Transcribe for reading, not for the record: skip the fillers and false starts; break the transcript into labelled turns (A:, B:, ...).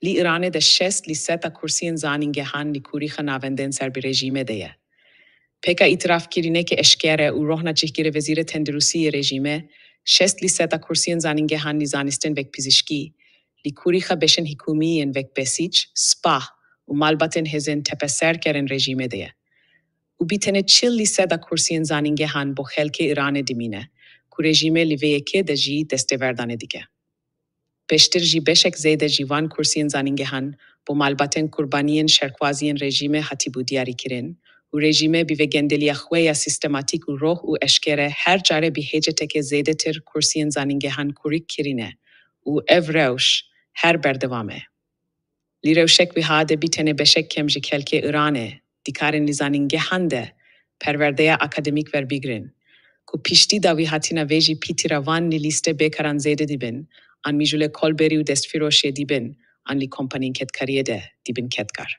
A: Li Irane de şest li seta kursiyên zanîngehan li kurîxa navendên ser bi rejîme de ye. Peka itiraf kirîneke eşkere û rohna cihgirê vezîrê tendirûsiyê rejîme, şest li seta kursiyên zanîngehan li zanîstin vek pizîşkî, li kurîxa beşên hikûmî vek besîç, spah û malbatên hêzên tepeser kerin rejîme de ye. û bîtene çil li seta kursiyên zanîngehan bo xelkê Iranê dimîne, ku rejîme li vê yekê de jî destêverdane dike. Pêştir jî beşek zêde jî van kursiyên zanîngehan bo malbatên kurbaniyên şerkwaziyên rejîme hatîbû diyarîkirin û rejîme bi vê gendeliya xwe ya sîstematîk û roh û eşkere her care bi hêceteke zêdetir kursiyên zanîngehan kurîk kirine û ev rewş her berdewam e. Li rewşek wiha de bîtene beşek kem ji kelkê Iranê dikarin li zanîngehan de perwerdeya akademîk werbigrin, ku piştî da wî hatina vê jî pîtîra van li lîste bêkaran zêde dibin, an mijûle kolberî û destfîroşê dibin, an li kompaniyên ketkariyê de dibin ketkar.